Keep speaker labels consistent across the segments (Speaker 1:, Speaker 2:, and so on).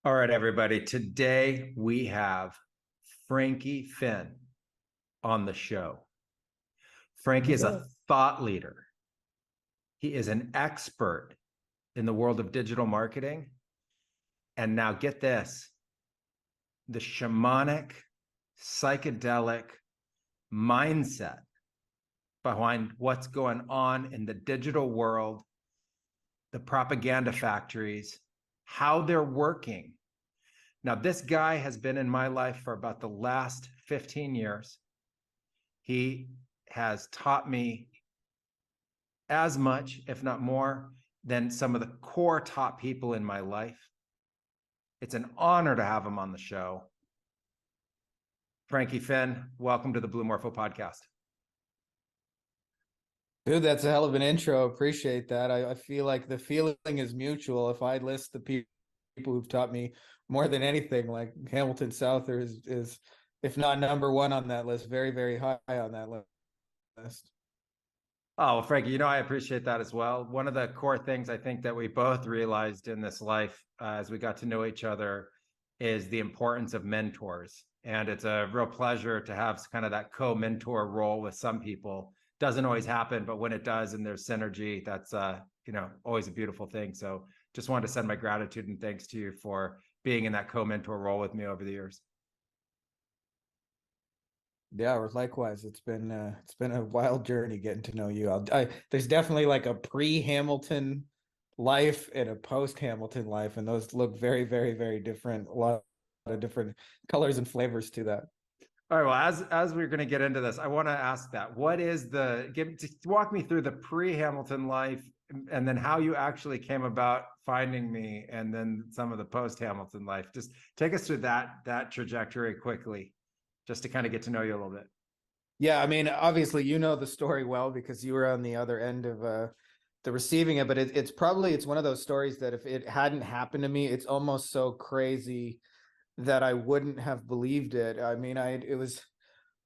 Speaker 1: All right, everybody. Today we have Frankie Fihn on the show. Frankie is a thought leader. He is an expert in the world of digital marketing. And now get this, the shamanic, psychedelic mindset behind what's going on in the digital world, the propaganda factories, how they're working. Now, this guy has been in my life for about the last 15 years. He has taught me as much, if not more, than some of the core top people in my life. It's an honor to have him on the show. Frankie Fihn, welcome to the Blue Morpho Podcast.
Speaker 2: Dude, that's a hell of an intro. Appreciate that. I feel like the feeling is mutual. If I list the people who've taught me more than anything, like Hamilton Souther is if not number one on that list, very, very high on that list.
Speaker 1: Oh, well, Frankie, I appreciate that as well. One of the core things I think that we both realized in this life as we got to know each other is the importance of mentors. And it's a real pleasure to have kind of that co-mentor role with some people. Doesn't always happen, but when it does and there's synergy, that's always a beautiful thing. So just wanted to send my gratitude and thanks to you for being in that co-mentor role with me over the years.
Speaker 2: Yeah, or likewise. It's been a wild journey getting to know you. There's definitely like a pre-Hamilton life and a post-Hamilton life, and those look very, very, very different. A lot of different colors and flavors to that.
Speaker 1: All right. Well, as we're going to get into this, I want to ask that. What is walk me through the pre-Hamilton life and then how you actually came about finding me and then some of the post-Hamilton life. Just take us through that trajectory quickly, just to kind of get to know you a little bit.
Speaker 2: Yeah, I mean, obviously you know the story well because you were on the other end of the receiving it, but it's one of those stories that if it hadn't happened to me, it's almost so crazy that I wouldn't have believed it. I mean, I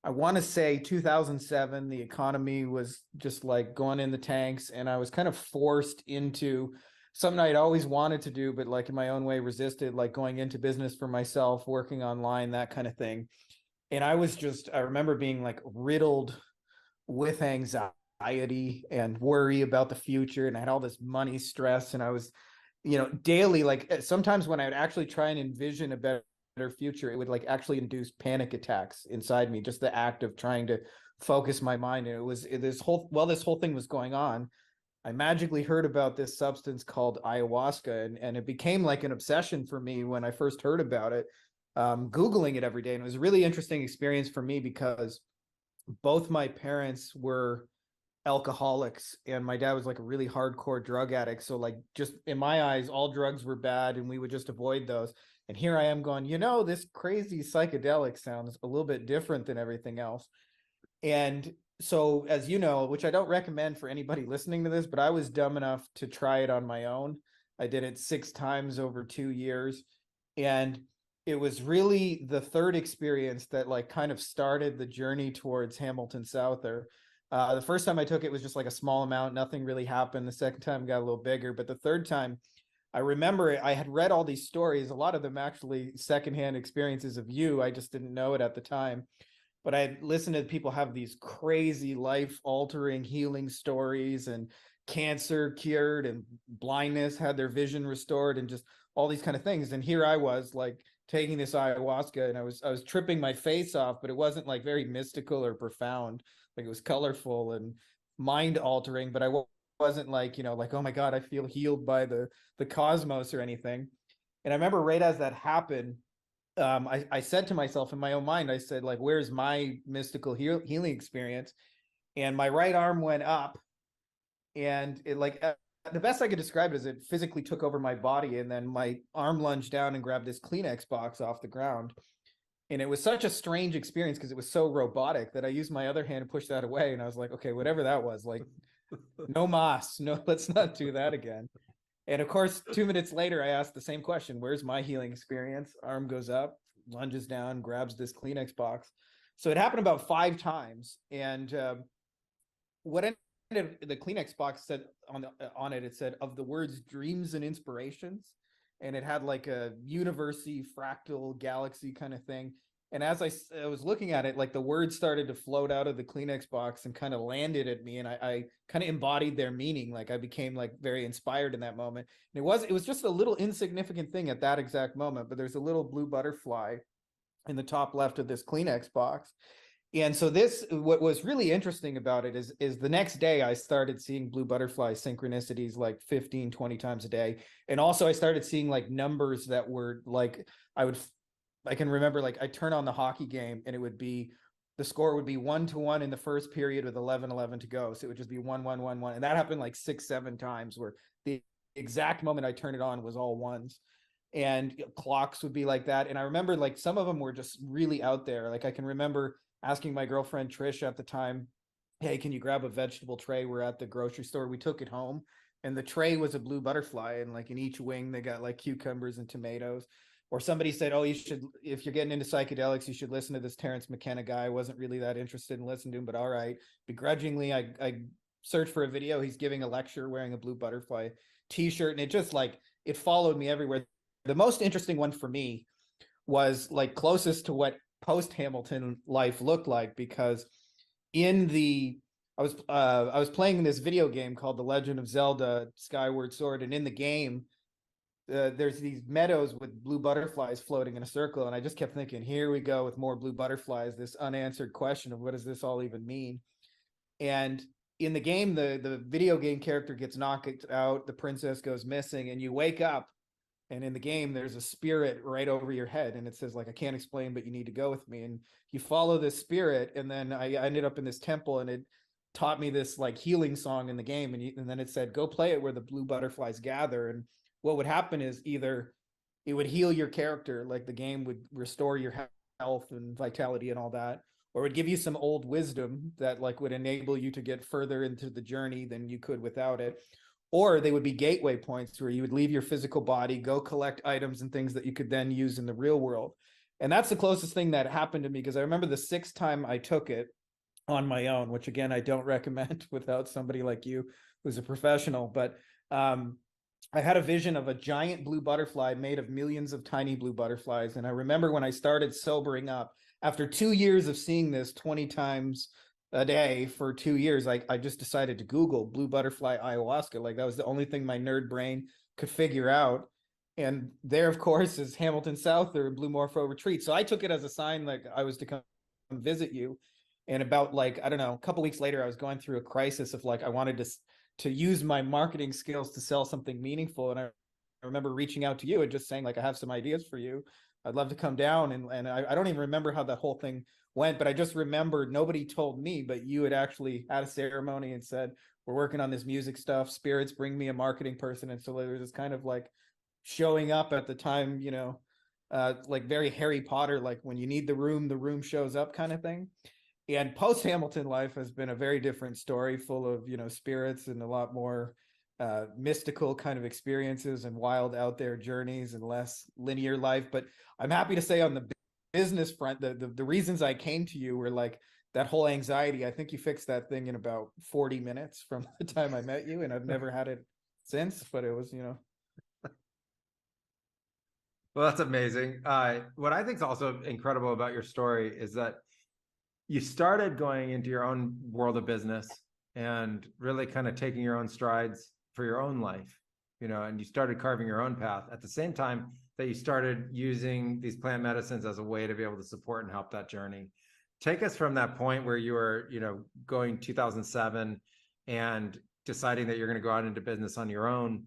Speaker 2: want to say 2007, the economy was just like going in the tanks, and I was kind of forced into something I'd always wanted to do, but like in my own way resisted, like going into business for myself, working online, that kind of thing. And I remember being like riddled with anxiety and worry about the future. And I had all this money stress, and I was, daily, like sometimes when I would actually try and envision a better future, it would like actually induce panic attacks inside me, just the act of trying to focus my mind. And this whole thing was going on, I magically heard about this substance called ayahuasca, and it became like an obsession for me when I first heard about it. Googling it every day, and it was a really interesting experience for me because both my parents were alcoholics, and my dad was like a really hardcore drug addict. So like, just in my eyes, all drugs were bad and we would just avoid those. And here I am going, this crazy psychedelic sounds a little bit different than everything else. And so, as you know, which I don't recommend for anybody listening to this, but I was dumb enough to try it on my own. I did it 6 times over 2 years. And it was really the third experience that like kind of started the journey towards Hamilton Souther. The first time I took it was just like a small amount. Nothing really happened. The second time got a little bigger. But the third time, I remember I had read all these stories, a lot of them actually secondhand experiences of you. I just didn't know it at the time. But I listened to people have these crazy life-altering healing stories, and cancer cured, and blindness had their vision restored, and just all these kind of things. And here I was like taking this ayahuasca, and I was tripping my face off, but it wasn't like very mystical or profound. Like it was colorful and mind altering, but I wasn't like, like, oh my God, I feel healed by the cosmos or anything. And I remember right as that happened, I said to myself in my own mind, I said, like, where's my mystical healing experience? And my right arm went up, and it like, the best I could describe it is it physically took over my body. And then my arm lunged down and grabbed this Kleenex box off the ground. And it was such a strange experience because it was so robotic that I used my other hand to push that away. And I was like, okay, whatever that was, like, no mas, no, let's not do that again. And of course, 2 minutes later, I asked the same question: where's my healing experience? Arm goes up, lunges down, grabs this Kleenex box. So it happened about 5 times. And what ended, the Kleenex box said on it, it said, of the words dreams and inspirations. and it had like a university fractal galaxy kind of thing. And as I was looking at it, like the words started to float out of the Kleenex box and kind of landed at me. And I kind of embodied their meaning. Like I became like very inspired in that moment. And it was just a little insignificant thing at that exact moment, but there's a little blue butterfly in the top left of this Kleenex box. And so what was really interesting about it is the next day I started seeing blue butterfly synchronicities like 15, 20 times a day. And also I started seeing like numbers that were like, I can remember like I turn on the hockey game and the score would be 1-1 in the first period with 11-11 to go. So it would just be 1-1-1-1. And that happened like 6-7 times where the exact moment I turned it on was all ones. And clocks would be like that. And I remember like some of them were just really out there. Like I can remember asking my girlfriend Trish at the time, hey, can you grab a vegetable tray? We're at the grocery store. We took it home and the tray was a blue butterfly. And like in each wing, they got like cucumbers and tomatoes. Or somebody said, oh, if you're getting into psychedelics, you should listen to this Terrence McKenna guy. I wasn't really that interested in listening to him, but all right. Begrudgingly, I searched for a video. He's giving a lecture wearing a blue butterfly t-shirt. And it just like, it followed me everywhere. The most interesting one for me was like closest to what post-Hamilton life looked like, because I was playing this video game called The Legend of Zelda Skyward Sword. And in the game, there's these meadows with blue butterflies floating in a circle. And I just kept thinking, here we go with more blue butterflies, this unanswered question of what does this all even mean? And in the game, the video game character gets knocked out, the princess goes missing, and you wake up. And in the game, there's a spirit right over your head. And it says like, I can't explain, but you need to go with me. And you follow this spirit. And then I ended up in this temple and it taught me this like healing song in the game. And then it said, go play it where the blue butterflies gather. And what would happen is either it would heal your character, like the game would restore your health and vitality and all that, or it would give you some old wisdom that like would enable you to get further into the journey than you could without it. Or they would be gateway points where you would leave your physical body, go collect items and things that you could then use in the real world. And that's the closest thing that happened to me, because I remember the 6th time I took it on my own, which again, I don't recommend without somebody like you who's a professional. But I had a vision of a giant blue butterfly made of millions of tiny blue butterflies. And I remember when I started sobering up, after 2 years of seeing this 20 times a day for 2 years, I just decided to Google blue butterfly ayahuasca. Like that was the only thing my nerd brain could figure out. And there, of course, is Hamilton South or Blue Morpho retreat. So I took it as a sign like I was to come visit you. And about like, I don't know, a couple weeks later, I was going through a crisis of like, I wanted to use my marketing skills to sell something meaningful. And I remember reaching out to you and just saying like, I have some ideas for you. I'd love to come down. And I don't even remember how that whole thing went, but I just remembered nobody told me, but you had actually had a ceremony and said, we're working on this music stuff. Spirits, bring me a marketing person. And so there was this kind of like showing up at the time, you know, like very Harry Potter, like when you need the room shows up kind of thing. And post Hamilton life has been a very different story, full of, you know, spirits and a lot more mystical kind of experiences and wild out there journeys and less linear life. But I'm happy to say on the business front, the reasons I came to you were like that whole anxiety. I think you fixed that thing in about 40 minutes from the time I met you, and I've never had it since, but it was, you know.
Speaker 1: Well, that's amazing. What I think is also incredible about your story is that you started going into your own world of business and really kind of taking your own strides for your own life, you know, and you started carving your own path at the same time that you started using these plant medicines as a way to be able to support and help that journey. Take us from that point where you were, you know, going 2007 and deciding that you're going to go out into business on your own,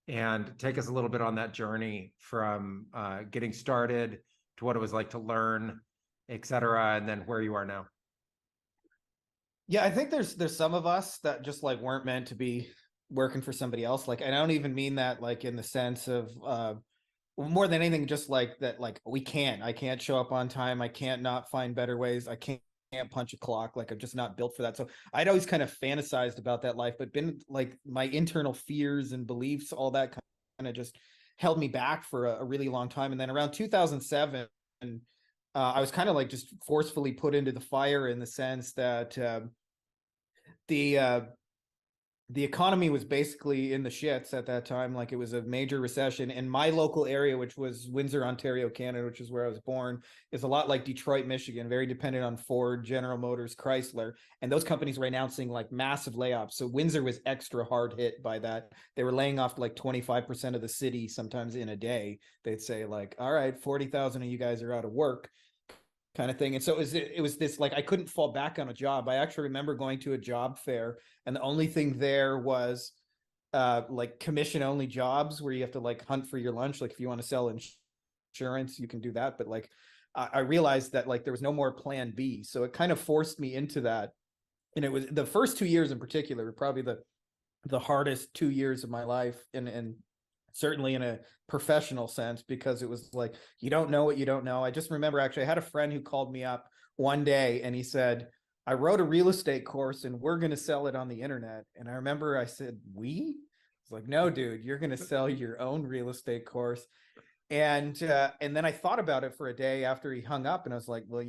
Speaker 1: and take us a little bit on that journey from getting started to what it was like to learn, et cetera, and then where you are now.
Speaker 2: Yeah, I think there's some of us that just like weren't meant to be working for somebody else. Like, and I don't even mean that like in the sense of more than anything, just like that, like I can't show up on time. I can't not find better ways. I can't punch a clock. Like I'm just not built for that. So I'd always kind of fantasized about that life, but been like my internal fears and beliefs, all that kind of just held me back for a really long time. And then around 2007, I was kind of like just forcefully put into the fire in the sense that the the economy was basically in the shits at that time. Like, it was a major recession, and my local area, which was Windsor, Ontario, Canada, which is where I was born, is a lot like Detroit, Michigan, very dependent on Ford, General Motors, Chrysler, and those companies were announcing like massive layoffs. So Windsor was extra hard hit by that. They were laying off like 25% of the city sometimes in a day. They'd say like, all right, 40,000 of you guys are out of work, kind of thing. And so it was this, like, I couldn't fall back on a job. I actually remember going to a job fair, and the only thing there was like commission only jobs where you have to like hunt for your lunch. Like, if you want to sell insurance, you can do that. But like, I realized that like there was no more plan B. So it kind of forced me into that. And it was the first 2 years in particular were probably the hardest 2 years of my life. And certainly in a professional sense, because it was like, you don't know what you don't know. I just remember, actually, I had a friend who called me up one day and he said, I wrote a real estate course and we're going to sell it on the internet. And I remember I said, we? It's like, no, dude, you're going to sell your own real estate course. And then I thought about it for a day after he hung up, and I was like, well,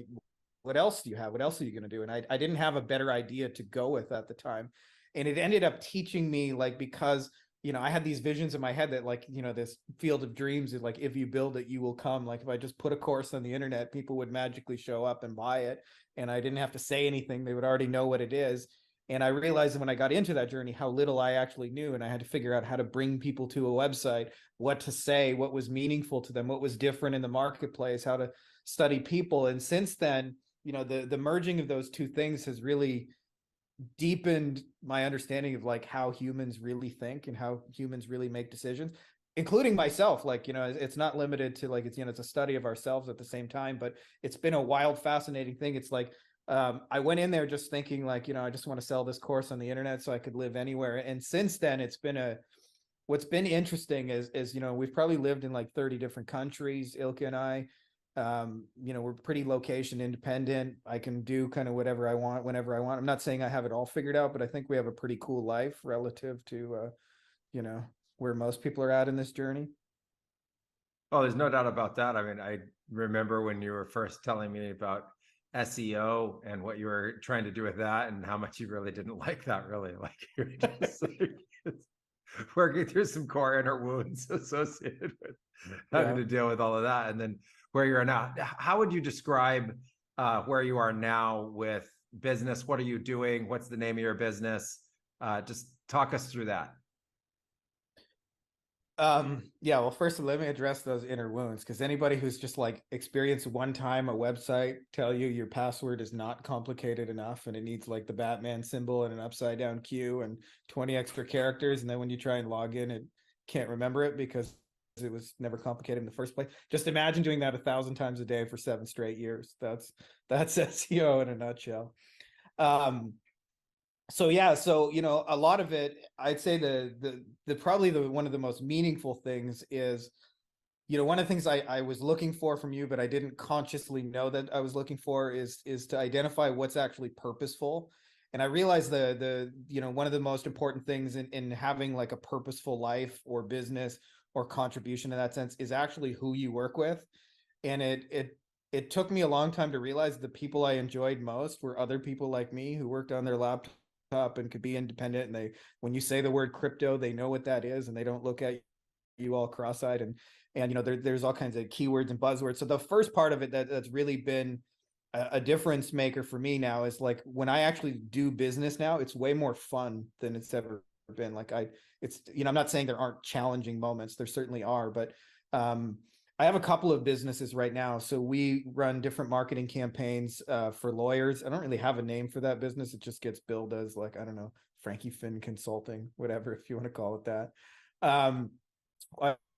Speaker 2: what else do you have? What else are you going to do? And I didn't have a better idea to go with at the time. And it ended up teaching me, like, because I had these visions in my head that, like, this field of dreams is like, if you build it, you will come. Like, if I just put a course on the internet, people would magically show up and buy it. And I didn't have to say anything. They would already know what it is. And I realized when I got into that journey, how little I actually knew. And I had to figure out how to bring people to a website, what to say, what was meaningful to them, what was different in the marketplace, how to study people. And since then, the merging of those two things has really deepened my understanding of like how humans really think and how humans really make decisions, including myself. Like, it's not limited to like, it's a study of ourselves at the same time, but it's been a wild, fascinating thing. It's like, I went in there just thinking like, I just want to sell this course on the internet so I could live anywhere. And since then, what's been interesting is, we've probably lived in like 30 different countries, Ilka and I. We're pretty location independent. I can do kind of whatever I want, whenever I want. I'm not saying I have it all figured out, but I think we have a pretty cool life relative to, where most people are at in this journey.
Speaker 1: Oh, there's no doubt about that. I mean, I remember when you were first telling me about SEO and what you were trying to do with that, and how much you really didn't like that, really. Like, you're just like, working through some core inner wounds associated with having to deal with all of that. And then where you're now, how would you describe where you are now with business? What are you doing? What's the name of your business? Just talk us through that.
Speaker 2: Well, first let me address those inner wounds, because anybody who's just like experienced one time a website tell you your password is not complicated enough and it needs like the Batman symbol and an upside down Q and 20 extra characters, and then when you try and log in, it can't remember it because it was never complicated in the first place. Just imagine doing that 1,000 times a day for 7 straight years. That's SEO in a nutshell. So a lot of it, I'd say the probably one of the most meaningful things is, one of the things I was looking for from you, but I didn't consciously know that I was looking for, is to identify what's actually purposeful. And I realized one of the most important things in having like a purposeful life or business or contribution in that sense is actually who you work with. And it took me a long time to realize the people I enjoyed most were other people like me who worked on their laptop and could be independent. And when you say the word crypto, they know what that is, and they don't look at you all cross-eyed. And there's all kinds of keywords and buzzwords. So the first part of it that's really been a difference maker for me now is like, when I actually do business now, it's way more fun than it's ever been. Like I'm not saying there aren't challenging moments. There certainly are, but I have a couple of businesses right now. So we run different marketing campaigns for lawyers. I don't really have a name for that business. It just gets billed as like, I don't know, Frankie Fihn Consulting, whatever, if you want to call it that.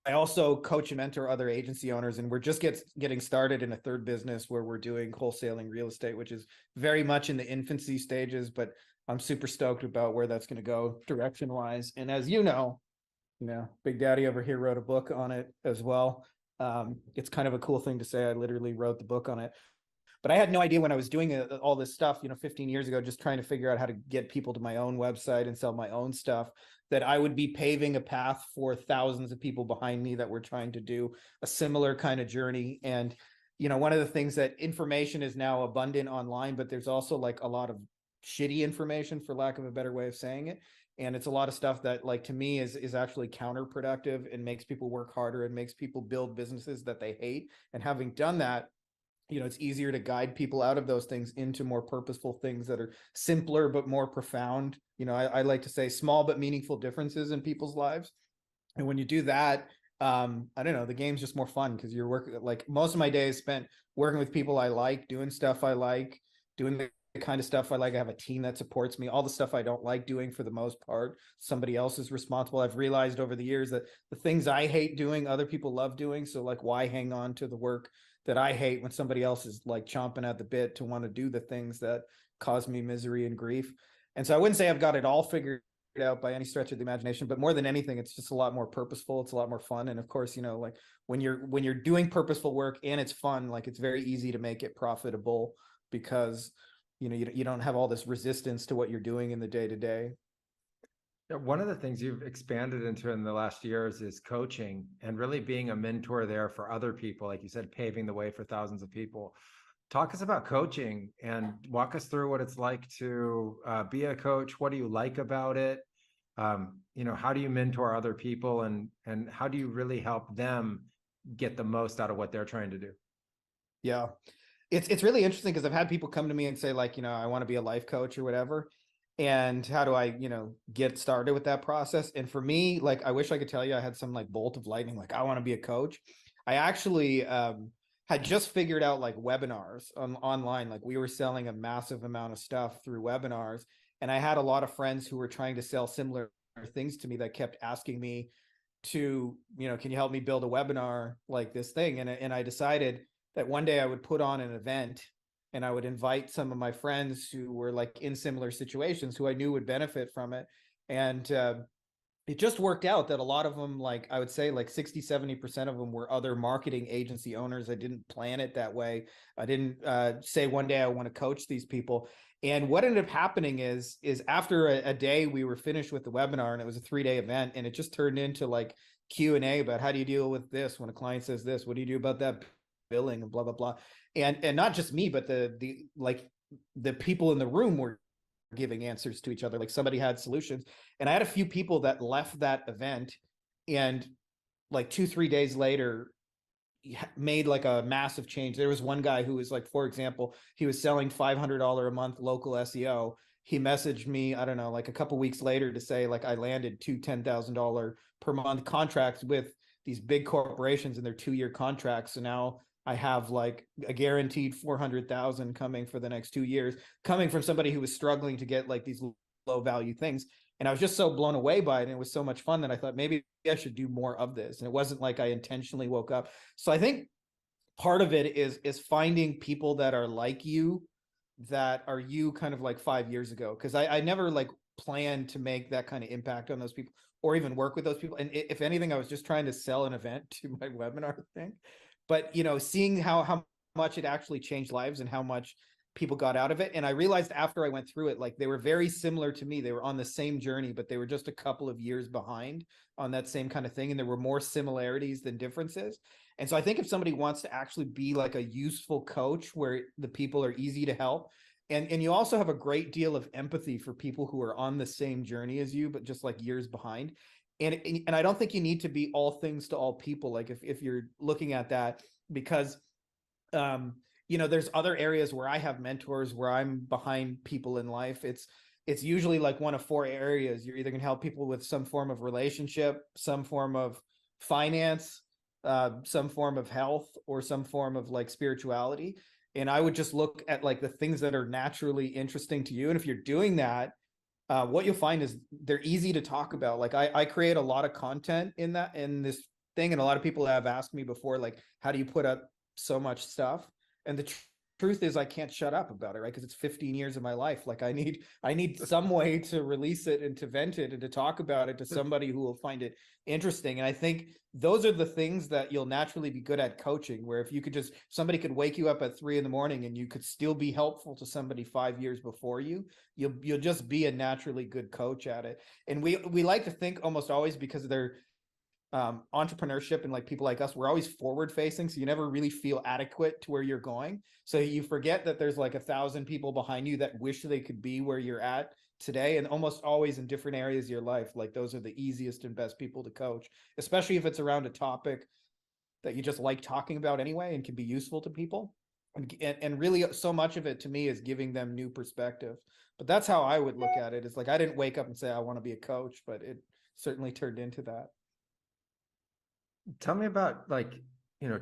Speaker 2: I also coach and mentor other agency owners, and we're just getting started in a third business where we're doing wholesaling real estate, which is very much in the infancy stages, but I'm super stoked about where that's going to go direction wise. And as you know, Big Daddy over here wrote a book on it as well. It's kind of a cool thing to say. I literally wrote the book on it, but I had no idea when I was doing all this stuff, 15 years ago, just trying to figure out how to get people to my own website and sell my own stuff, that I would be paving a path for thousands of people behind me that were trying to do a similar kind of journey. And, one of the things that information is now abundant online, but there's also like a lot of shitty information, for lack of a better way of saying it. And it's a lot of stuff that, like, to me is actually counterproductive and makes people work harder and makes people build businesses that they hate. And having done that, it's easier to guide people out of those things into more purposeful things that are simpler but more profound. I like to say small but meaningful differences in people's lives. And when you do that, I don't know, the game's just more fun because you're working, like, most of my day is spent working with people I like, doing stuff I like, doing the kind of stuff I like. I have a team that supports me. All the stuff I don't like doing, for the most part, somebody else is responsible. I've realized over the years that the things I hate doing, other people love doing. So, like, why hang on to the work that I hate when somebody else is, like, chomping at the bit to want to do the things that cause me misery and grief? And so I wouldn't say I've got it all figured out by any stretch of the imagination, but more than anything, it's just a lot more purposeful. It's a lot more fun. And of course, like, when you're doing purposeful work and it's fun, like, it's very easy to make it profitable because you don't have all this resistance to what you're doing in the day to day.
Speaker 1: One of the things you've expanded into in the last years is coaching and really being a mentor there for other people. Like you said, paving the way for thousands of people. Talk us about coaching and walk us through what it's like to be a coach. What do you like about it? How do you mentor other people, and how do you really help them get the most out of what they're trying to do?
Speaker 2: Yeah, it's really interesting because I've had people come to me and say, like, I want to be a life coach or whatever. And how do I, get started with that process? And for me, like, I wish I could tell you I had some, like, bolt of lightning, like, I want to be a coach. I actually had just figured out, like, webinars online. Like, we were selling a massive amount of stuff through webinars. And I had a lot of friends who were trying to sell similar things to me that kept asking me to, can you help me build a webinar like this thing? And I decided that one day I would put on an event and I would invite some of my friends who were, like, in similar situations, who I knew would benefit from it. And it just worked out that a lot of them, like, I would say, like, 60-70% of them were other marketing agency owners. I didn't plan it that way. I didn't say one day I want to coach these people. And what ended up happening is after a day, we were finished with the webinar, and it was a 3-day event, and it just turned into, like, Q&A about how do you deal with this when a client says this, what do you do about that billing, and blah blah blah. And not just me, but the people in the room were giving answers to each other. Like, somebody had solutions. And I had a few people that left that event and, like, 2-3 days later, made, like, a massive change. There was one guy who was, like, for example, he was selling $500 a month local SEO. He messaged me, I don't know, like, a couple weeks later to say, like, I landed 2 $10,000 per month contracts with these big corporations, and their 2-year contracts. So now I have, like, a guaranteed 400,000 coming for the next 2 years, coming from somebody who was struggling to get, like, these low value things. And I was just so blown away by it. And it was so much fun that I thought maybe I should do more of this. And it wasn't like I intentionally woke up. So I think part of it is finding people that are like you, that are you kind of like 5 years ago. Cause I never, like, planned to make that kind of impact on those people or even work with those people. And if anything, I was just trying to sell an event to my webinar thing. But, seeing how much it actually changed lives and how much people got out of it. And I realized after I went through it, like, they were very similar to me. They were on the same journey, but they were just a couple of years behind on that same kind of thing. And there were more similarities than differences. And so I think if somebody wants to actually be, like, a useful coach where the people are easy to help, and you also have a great deal of empathy for people who are on the same journey as you, but just, like, years behind. And I don't think you need to be all things to all people. Like, if you're looking at that, because there's other areas where I have mentors where I'm behind people in life. It's usually, like, one of 4 areas. You're either going to help people with some form of relationship, some form of finance, some form of health, or some form of, like, spirituality. And I would just look at, like, the things that are naturally interesting to you. And if you're doing that, what you'll find is they're easy to talk about. Like, I create a lot of content in this thing. And a lot of people have asked me before, like, how do you put up so much stuff? And the truth is, I can't shut up about it, right? Because it's 15 years of my life. Like, I need some way to release it and to vent it and to talk about it to somebody who will find it interesting. And I think those are the things that you'll naturally be good at coaching, where if you could just, somebody could wake you up at 3 a.m. and you could still be helpful to somebody 5 years before you'll just be a naturally good coach at it. And we like to think almost always, because they're entrepreneurship and, like, people like us, we're always forward facing, so you never really feel adequate to where you're going. So you forget that there's, like, 1,000 people behind you that wish they could be where you're at today, and almost always in different areas of your life. Like those are the easiest and best people to coach, especially if it's around a topic that you just like talking about anyway and can be useful to people. And really so much of it to me is giving them new perspective. But that's how I would look at it. It's like, I didn't wake up and say, I want to be a coach, but it certainly turned into that.
Speaker 1: Tell me about, like,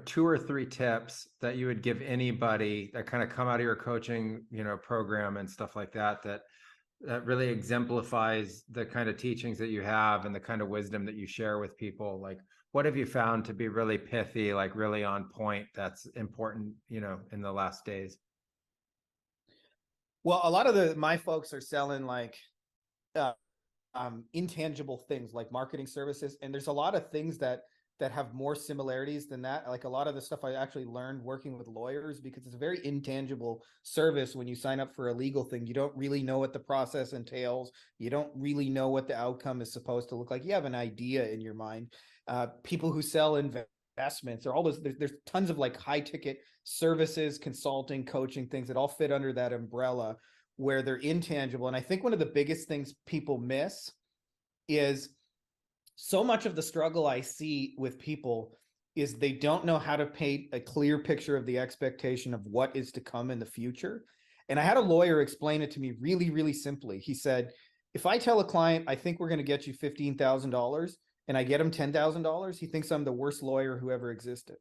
Speaker 1: 2 or 3 tips that you would give anybody that kind of come out of your coaching, program and stuff like that, that really exemplifies the kind of teachings that you have and the kind of wisdom that you share with people. Like, what have you found to be really pithy, like really on point, that's important, in the last days?
Speaker 2: Well, a lot of my folks are selling like intangible things like marketing services, and there's a lot of things that have more similarities than that. Like a lot of the stuff I actually learned working with lawyers, because it's a very intangible service. When you sign up for a legal thing, you don't really know what the process entails. You don't really know what the outcome is supposed to look like. You have an idea in your mind. People who sell investments or all those, there's tons of like high ticket services, consulting, coaching things that all fit under that umbrella where they're intangible. And I think one of the biggest things people miss is, so much of the struggle I see with people is they don't know how to paint a clear picture of the expectation of what is to come in the future. And I had a lawyer explain it to me really, really simply. He said, if I tell a client, I think we're going to get you $15,000 and I get him $10,000, he thinks I'm the worst lawyer who ever existed.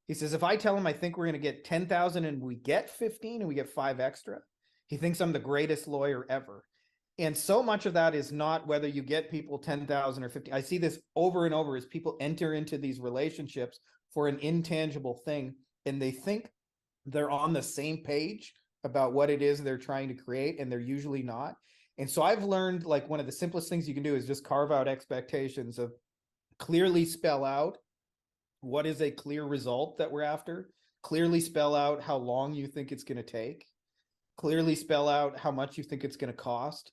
Speaker 2: He says, if I tell him I think we're going to get 10,000 and we get 15 and we get 5 extra, he thinks I'm the greatest lawyer ever. And so much of that is not whether you get people 10,000 or 50. I see this over and over as people enter into these relationships for an intangible thing, and they think they're on the same page about what it is they're trying to create, and they're usually not. And so I've learned, like, one of the simplest things you can do is just carve out expectations of clearly spell out what is a clear result that we're after, clearly spell out how long you think it's going to take, clearly spell out how much you think it's going to cost,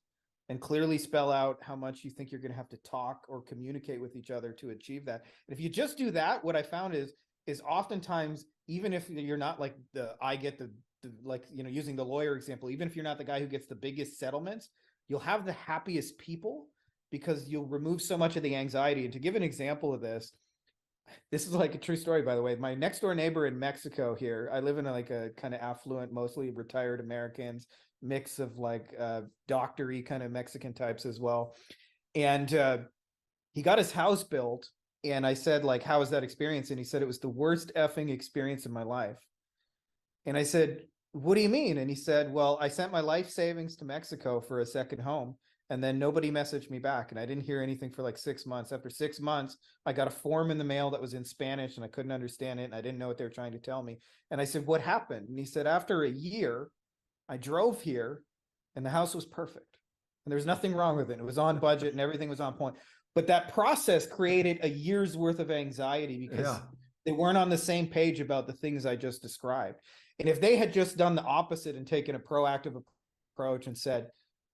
Speaker 2: and clearly spell out how much you think you're going to have to talk or communicate with each other to achieve that. And if you just do that, what I found is oftentimes, even if you're not like I get the like, using the lawyer example, even if you're not the guy who gets the biggest settlements, you'll have the happiest people because you'll remove so much of the anxiety. And to give an example of this is like a true story, by the way. My next door neighbor in Mexico here, I live in a kind of affluent, mostly retired Americans, mix of like doctor-y kind of Mexican types as well. And he got his house built, and I said, like, how was that experience? And he said, it was the worst effing experience in my life. And I said, what do you mean? And he said, well, I sent my life savings to Mexico for a second home, and then nobody messaged me back, and I didn't hear anything for like 6 months. After 6 months, I got a form in the mail that was in Spanish, and I couldn't understand it, and I didn't know what they were trying to tell me. And I said, what happened? And he said, after a year, I drove here and the house was perfect and there was nothing wrong with it. It was on budget and everything was on point. But that process created a year's worth of anxiety because they weren't on the same page about the things I just described. And if they had just done the opposite and taken a proactive approach and said,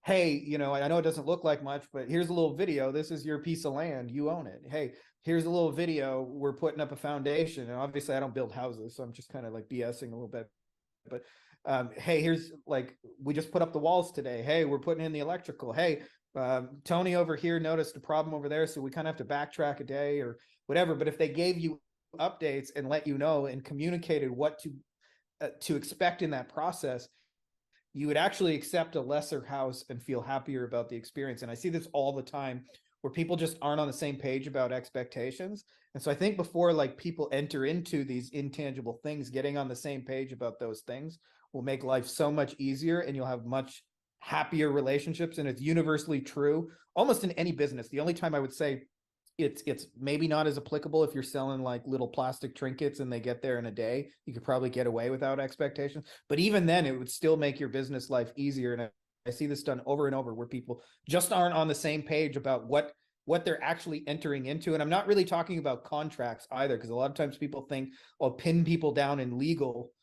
Speaker 2: hey, I know it doesn't look like much, but here's a little video. This is your piece of land. You own it. Hey, here's a little video. We're putting up a foundation. And obviously I don't build houses, so I'm just kind of like BSing a little bit. But hey, here's, like, we just put up the walls today. Hey, we're putting in the electrical. Hey, Tony over here noticed a problem over there, so we kind of have to backtrack a day or whatever. But if they gave you updates and let you know and communicated what to expect in that process, you would actually accept a lesser house and feel happier about the experience. And I see this all the time where people just aren't on the same page about expectations. And so I think before, like, people enter into these intangible things, getting on the same page about those things will make life so much easier, and you'll have much happier relationships. And it's universally true almost in any business. The only time I would say it's maybe not as applicable if you're selling like little plastic trinkets and they get there in a day, you could probably get away without expectations. But even then, it would still make your business life easier. And I see this done over and over where people just aren't on the same page about what they're actually entering into. And I'm not really talking about contracts either, because a lot of times people think, I'll pin people down in legal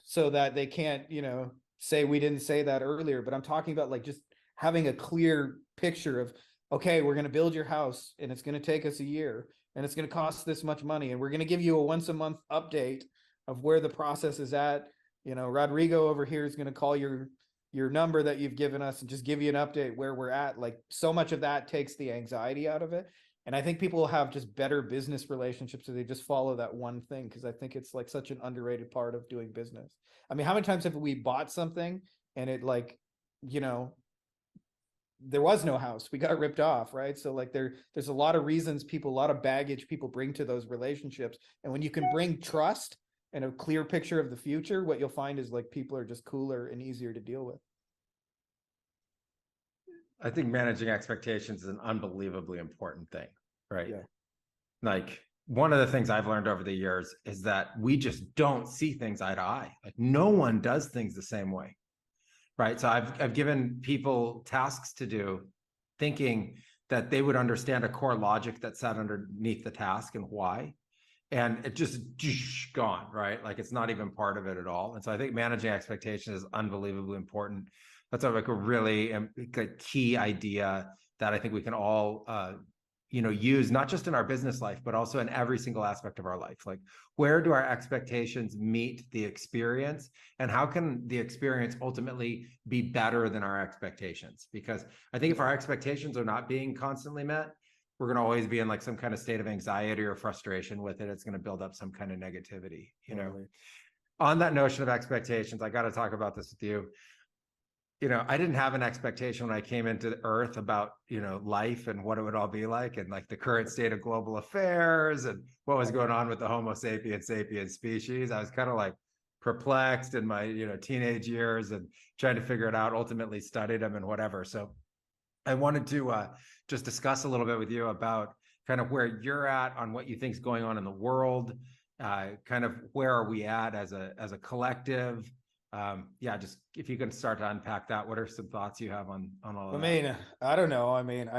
Speaker 2: so that they can't, say we didn't say that earlier. But I'm talking about like just having a clear picture of, okay, we're going to build your house and it's going to take us a year and it's going to cost this much money. And we're going to give you a once a month update of where the process is at. Rodrigo over here is going to call your your number that you've given us and just give you an update where we're at. Like, so much of that takes the anxiety out of it. And I think people will have just better business relationships if they just follow that one thing, because I think it's like such an underrated part of doing business. I mean, how many times have we bought something and it, like, you know, there was no house, we got ripped off, right? So like there's a lot of reasons people, a lot of baggage people bring to those relationships. And when you can bring trust and a clear picture of the future, what you'll find is like people are just cooler and easier to deal with.
Speaker 1: I think managing expectations is an unbelievably important thing, right?
Speaker 2: Yeah.
Speaker 1: Like, one of the things I've learned over the years is that we just don't see things eye to eye. Like, no one does things the same way, right? So I've given people tasks to do, thinking that they would understand a core logic that sat underneath the task and why, and it just gone, right? Like, it's not even part of it at all. And so I think managing expectations is unbelievably important. That's like a really key idea that I think we can all use, not just in our business life, but also in every single aspect of our life. Like, where do our expectations meet the experience, and how can the experience ultimately be better than our expectations? Because I think if our expectations are not being constantly met, we're going to always be in like some kind of state of anxiety or frustration with it. It's going to build up some kind of negativity, On that notion of expectations, I got to talk about this with you. I didn't have an expectation when I came into Earth about, life and what it would all be like, and like the current state of global affairs and what was going on with the Homo sapiens species. I was kind of like perplexed in my, teenage years and trying to figure it out, ultimately studied them and whatever. So I wanted to just discuss a little bit with you about kind of where you're at on what you think is going on in the world, kind of where are we at as a collective. Just if you can start to unpack that, what are some thoughts you have on all of that?
Speaker 2: I mean, I don't know. I mean,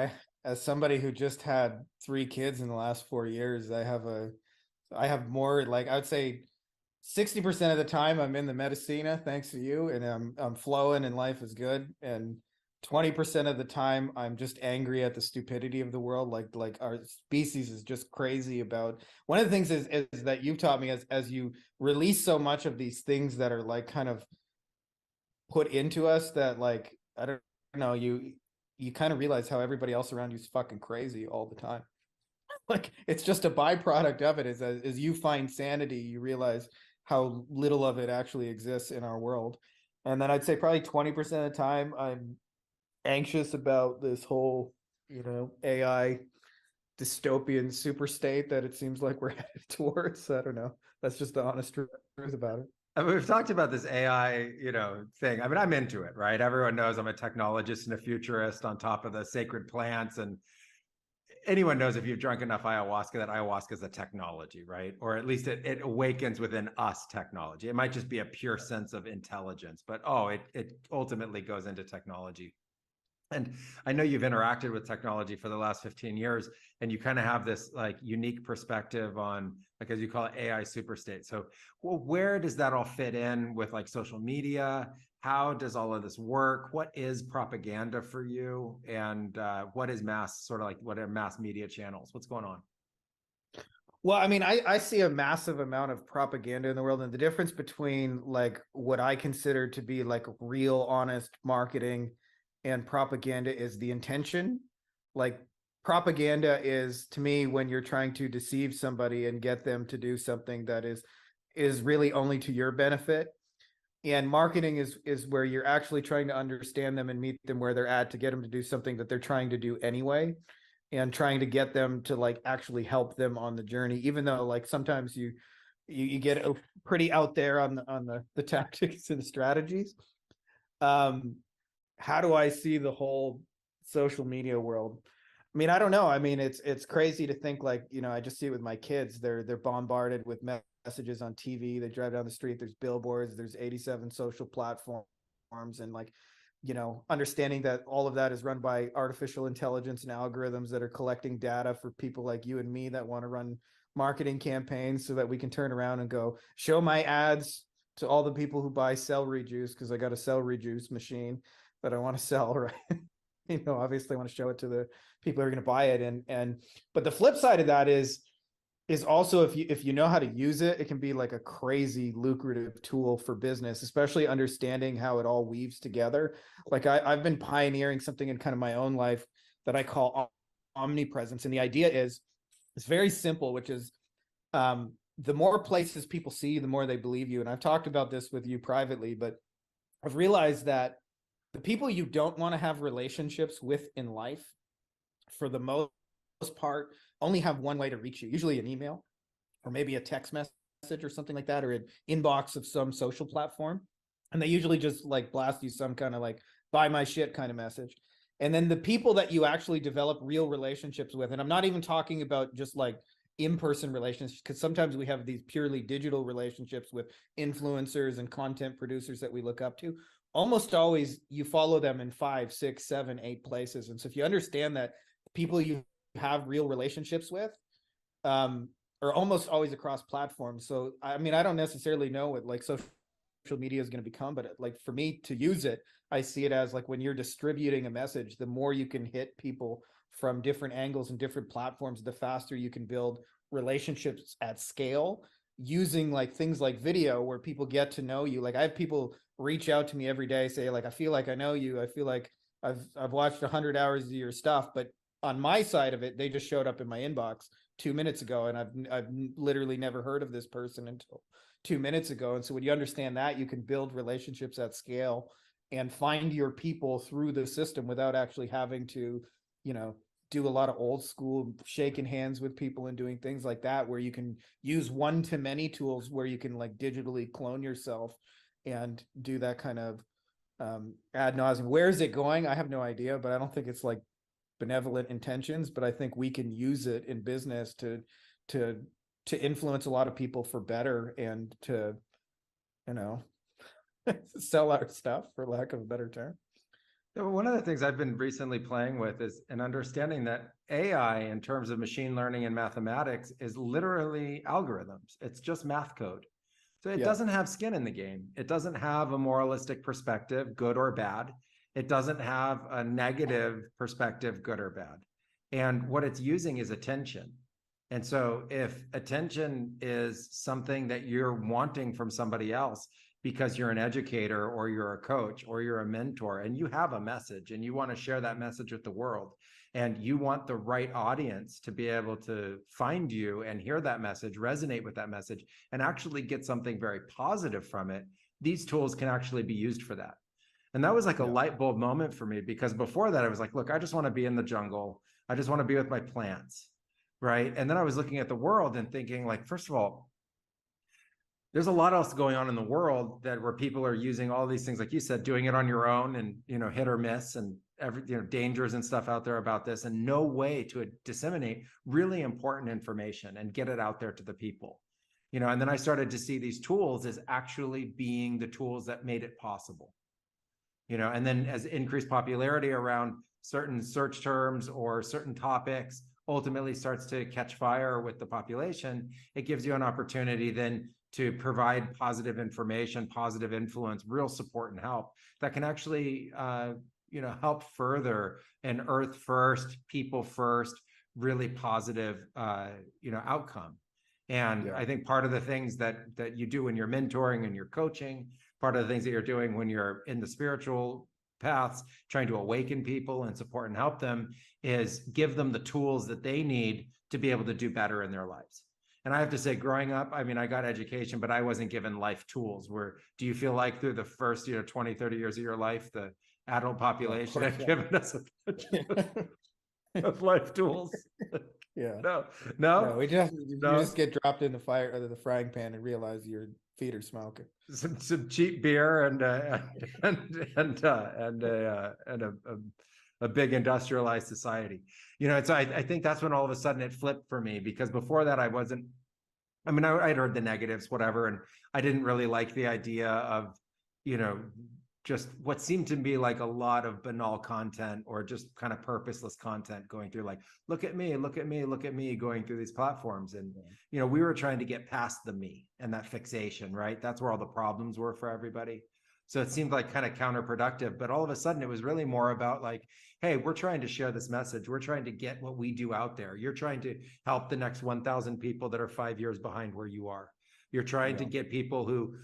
Speaker 2: as somebody who just had 3 kids in the last 4 years, I have more, like, I would say 60% of the time I'm in the Medicina, thanks to you, and I'm flowing and life is good. And 20% of the time I'm just angry at the stupidity of the world. Like our species is just crazy about. One of the things is that you've taught me, as you release so much of these things that are like kind of put into us, that like, I don't know, you kind of realize how everybody else around you is fucking crazy all the time. Like, it's just a byproduct of it. As you find sanity, you realize how little of it actually exists in our world. And then I'd say probably 20% of the time I'm anxious about this whole, AI dystopian super state that it seems like we're headed towards. I don't know. That's just the honest truth about it.
Speaker 1: I mean, we've talked about this AI, thing. I mean, I'm into it, right? Everyone knows I'm a technologist and a futurist on top of the sacred plants. And anyone knows, if you've drunk enough ayahuasca, that ayahuasca is a technology, right? Or at least it awakens within us technology. It might just be a pure sense of intelligence, but it ultimately goes into technology. And I know you've interacted with technology for the last 15 years, and you kind of have this like unique perspective on, like, as you call it, AI superstate. So, well, where does that all fit in with like social media? How does all of this work? What is propaganda for you? And what is what are mass media channels? What's going on?
Speaker 2: Well, I mean, I see a massive amount of propaganda in the world, and the difference between like what I consider to be like real, honest marketing and propaganda is the intention. Like, propaganda is, to me, when you're trying to deceive somebody and get them to do something that is really only to your benefit. And marketing is where you're actually trying to understand them and meet them where they're at to get them to do something that they're trying to do anyway, and trying to get them to like actually help them on the journey, even though like sometimes you get pretty out there on the tactics and strategies. How do I see the whole social media world? I mean, I don't know. I mean, it's crazy to think, like, I just see it with my kids. They're bombarded with messages on TV. They drive down the street, there's billboards, there's 87 social platforms, and like, understanding that all of that is run by artificial intelligence and algorithms that are collecting data for people like you and me that want to run marketing campaigns so that we can turn around and go show my ads to all the people who buy celery juice, because I got a celery juice machine that I want to sell, right? Obviously I want to show it to the people who are going to buy it. But the flip side of that is is also, if you know how to use it, it can be like a crazy lucrative tool for business, especially understanding how it all weaves together. Like I've been pioneering something in kind of my own life that I call omnipresence. And the idea is, it's very simple, which is the more places people see you, the more they believe you. And I've talked about this with you privately, but I've realized that the people you don't want to have relationships with in life, for the most part, only have one way to reach you, usually an email or maybe a text message or something like that, or an inbox of some social platform. And they usually just like blast you some kind of like buy my shit kind of message. And then the people that you actually develop real relationships with, and I'm not even talking about just like in-person relationships, because sometimes we have these purely digital relationships with influencers and content producers that we look up to. Almost always you follow them in 5, 6, 7, 8 places. And so if you understand that people you have real relationships with are almost always across platforms. So I mean, I don't necessarily know what like social media is going to become, but like for me to use it, I see it as like when you're distributing a message, the more you can hit people from different angles and different platforms, the faster you can build relationships at scale using like things like video where people get to know you. Like I have people reach out to me every day, say like, I feel like I know you. I feel like I've watched 100 hours of your stuff, but on my side of it, they just showed up in my inbox 2 minutes ago, and I've literally never heard of this person until 2 minutes ago. And so when you understand that, you can build relationships at scale and find your people through the system without actually having to, you know, do a lot of old school shaking hands with people and doing things like that, where you can use one-to-many tools where you can like digitally clone yourself and do that kind of ad nauseum. Where is it going? I have no idea, but I don't think it's like benevolent intentions, but I think we can use it in business to influence a lot of people for better and to, you know, sell our stuff, for lack of a better term.
Speaker 1: So one of the things I've been recently playing with is an understanding that AI in terms of machine learning and mathematics is literally algorithms. It's just math code. So it doesn't have skin in the game. It doesn't have a moralistic perspective, good or bad. It doesn't have a negative perspective, good or bad. And what it's using is attention. And so if attention is something that you're wanting from somebody else because you're an educator or you're a coach or you're a mentor and you have a message and you want to share that message with the world, and you want the right audience to be able to find you and hear that message, resonate with that message, and actually get something very positive from it, these tools can actually be used for that. And that was like a light bulb moment for me, because before that I was like, look, I just want to be in the jungle. I just want to be with my plants. Right. And then I was looking at the world and thinking, like, first of all, there's a lot else going on in the world that where people are using all these things, like you said, doing it on your own and, you know, hit or miss and every, you know, dangers and stuff out there about this, and no way to disseminate really important information and get it out there to the people, you know. And then I started to see these tools as actually being the tools that made it possible, you know. And then as increased popularity around certain search terms or certain topics ultimately starts to catch fire with the population, it gives you an opportunity then to provide positive information, positive influence, real support and help that can actually, you know, help further an earth first, people first, really positive, you know, outcome. And I think part of the things that you do when you're mentoring and you're coaching, part of the things that you're doing when you're in the spiritual paths, trying to awaken people and support and help them, is give them the tools that they need to be able to do better in their lives. And I have to say, growing up, I mean, I got education, but I wasn't given life tools. Where do you feel like through the first, you know, 20, 30 years of your life, the adult population had given us a bunch of life tools? No,
Speaker 2: we just you just get dropped in the fire or the frying pan and realize your feet are smoking.
Speaker 1: Some cheap beer and a big industrialized society, you know. And so I think that's when all of a sudden it flipped for me, because before that I wasn't. I mean, I'd heard the negatives, whatever, and I didn't really like the idea of, you know, just what seemed to be like a lot of banal content or just kind of purposeless content going through, like, look at me, look at me, look at me, going through these platforms. And, you know, we were trying to get past the me and that fixation, right? That's where all the problems were for everybody. So it seemed like kind of counterproductive, but all of a sudden it was really more about like, hey, we're trying to share this message. We're trying to get what we do out there. You're trying to help the next 1,000 people that are 5 years behind where you are. You're trying to get people who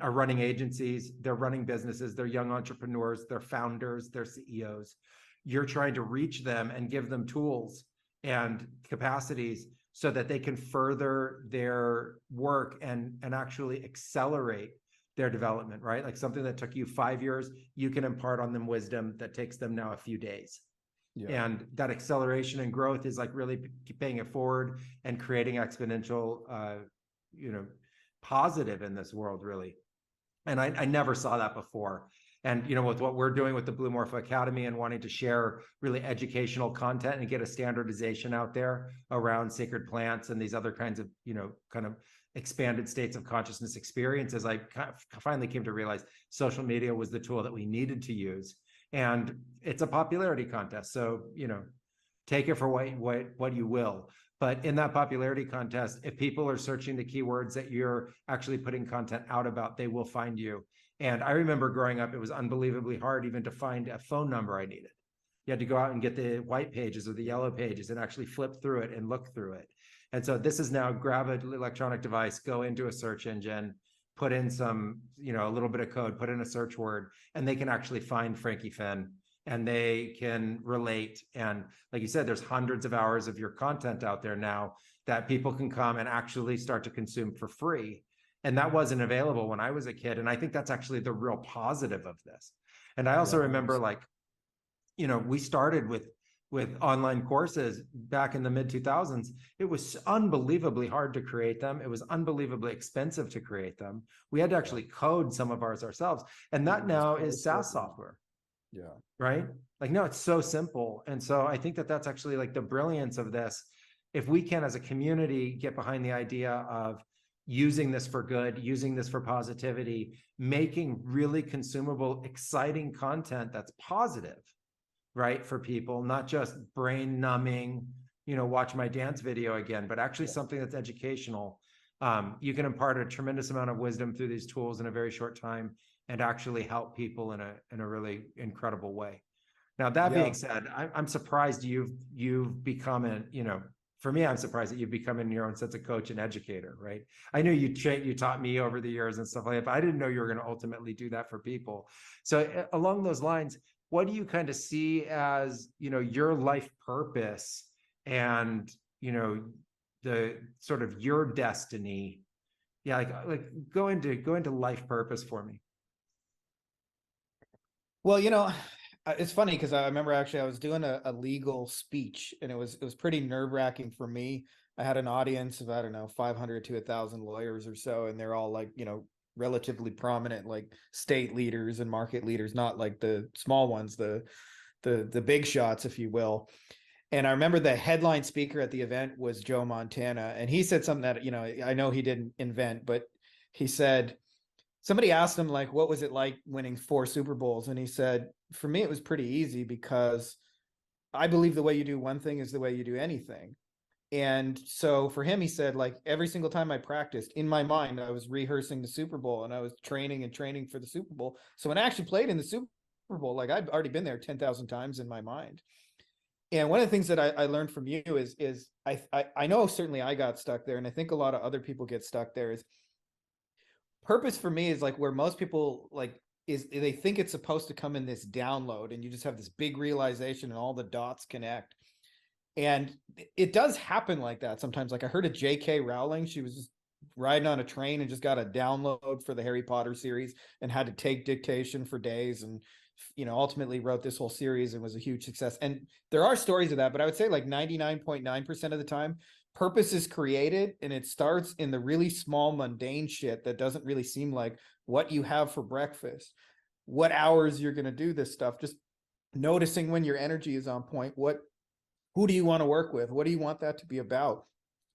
Speaker 1: are running agencies, they're running businesses, they're young entrepreneurs, they're founders, they're CEOs. You're trying to reach them and give them tools and capacities so that they can further their work and actually accelerate their development, right? Like something that took you 5 years, you can impart on them wisdom that takes them now a few days. Yeah. And that acceleration and growth is like really paying it forward and creating exponential, positive in this world, really. And I never saw that before. And, with what we're doing with the Blue Morpho Academy and wanting to share really educational content and get a standardization out there around sacred plants and these other kinds of, kind of expanded states of consciousness experiences, I finally came to realize social media was the tool that we needed to use. And it's a popularity contest. So, take it for what you will. But in that popularity contest, if people are searching the keywords that you're actually putting content out about, they will find you. And I remember growing up, it was unbelievably hard even to find a phone number I needed. You had to go out and get the white pages or the yellow pages and actually flip through it and look through it. And so this is now grab an electronic device, go into a search engine, put in some, a little bit of code, put in a search word, and they can actually find Frankie Fihn and they can relate. And like you said, there's hundreds of hours of your content out there now that people can come and actually start to consume for free. And that wasn't available when I was a kid. And I think that's actually the real positive of this. And I also remember we started with online courses back in the mid 2000s. It was unbelievably hard to create them. It was unbelievably expensive to create them. We had to actually code some of ours ourselves. And that now is SaaS software. Yeah. Right? Like, no, it's so simple. And so I think that that's actually like the brilliance of this. If we can, as a community, get behind the idea of using this for good, using this for positivity, making really consumable, exciting content that's positive, right, for people, not just brain numbing, watch my dance video again, but actually something that's educational. You can impart a tremendous amount of wisdom through these tools in a very short time and actually help people in a really incredible way. Now, that being said, I'm surprised you've become for me, I'm surprised that you've become in your own sense a coach and educator, right? I know you taught me over the years and stuff like that, but I didn't know you were going to ultimately do that for people. So along those lines, what do you kind of see as, your life purpose and, the sort of your destiny? Yeah. Like go into life purpose for me.
Speaker 2: Well, it's funny because I remember actually I was doing a legal speech and it was pretty nerve-wracking for me. I had an audience of, I don't know, 500 to 1,000 lawyers or so, and they're all like, relatively prominent, like state leaders and market leaders, not like the small ones, the big shots, if you will. And I remember the headline speaker at the event was Joe Montana, and he said something that, I know he didn't invent, but he said, somebody asked him, like, what was it like winning 4 Super Bowls? And he said, for me, it was pretty easy because I believe the way you do one thing is the way you do anything. And so for him, he said, like, every single time I practiced in my mind, I was rehearsing the Super Bowl and I was training for the Super Bowl. So when I actually played in the Super Bowl, like I'd already been there 10,000 times in my mind. And one of the things that I learned from you is I know certainly I got stuck there. And I think a lot of other people get stuck there. Is purpose for me is like where most people is they think it's supposed to come in this download and you just have this big realization and all the dots connect. And it does happen like that sometimes. Like I heard of J.K. Rowling, she was just riding on a train and just got a download for the Harry Potter series and had to take dictation for days and, ultimately wrote this whole series and was a huge success. And there are stories of that, but I would say like 99.9% of the time, purpose is created and it starts in the really small mundane shit that doesn't really seem like what you have for breakfast, what hours you're going to do this stuff, just noticing when your energy is on point, who do you want to work with? What do you want that to be about?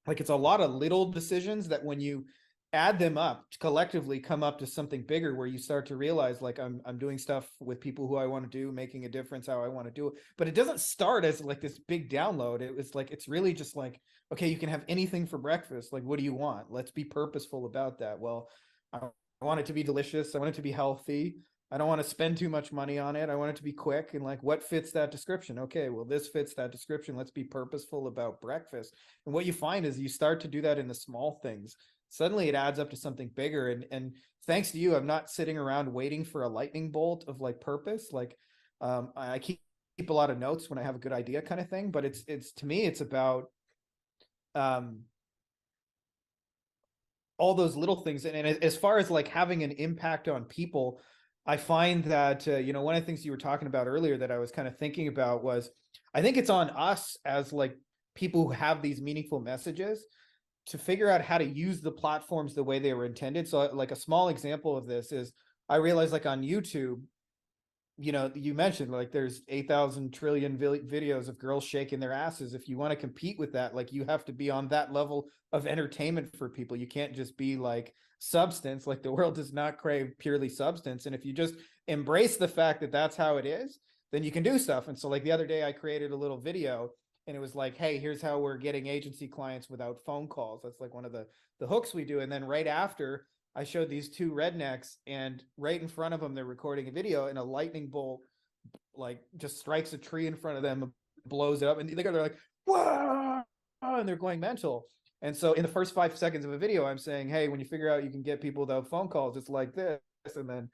Speaker 2: Like it's a lot of little decisions that when you add them up collectively come up to something bigger where you start to realize like I'm doing stuff with people who I want to do, making a difference how I want to do it. But it doesn't start as like this big download. It's really just like, okay, you can have anything for breakfast. Like, what do you want? Let's be purposeful about that. Well, I want it to be delicious. I want it to be healthy. I don't want to spend too much money on it. I want it to be quick. And like, what fits that description? Okay, well, this fits that description. Let's be purposeful about breakfast. And what you find is you start to do that in the small things. Suddenly it adds up to something bigger. And thanks to you, I'm not sitting around waiting for a lightning bolt of like purpose. Like, I keep a lot of notes when I have a good idea kind of thing, but it's to me, it's about, all those little things. And as far as like having an impact on people, I find that, one of the things you were talking about earlier that I was kind of thinking about was, I think it's on us as like people who have these meaningful messages to figure out how to use the platforms the way they were intended. So like a small example of this is, I realized like on YouTube, you mentioned like there's 8,000 trillion videos of girls shaking their asses. If you want to compete with that, like you have to be on that level of entertainment for people. You can't just be like substance. Like the world does not crave purely substance. And if you just embrace the fact that that's how it is, then you can do stuff. And so like the other day I created a little video and it was like, hey, here's how we're getting agency clients without phone calls. That's like one of the hooks we do. And then right after, I showed these two rednecks, and right in front of them, they're recording a video, and a lightning bolt like just strikes a tree in front of them, and blows it up, and they're like, "Whoa!" and they're going mental. And so in the first 5 seconds of a video, I'm saying, hey, when you figure out you can get people without phone calls, it's like this, and then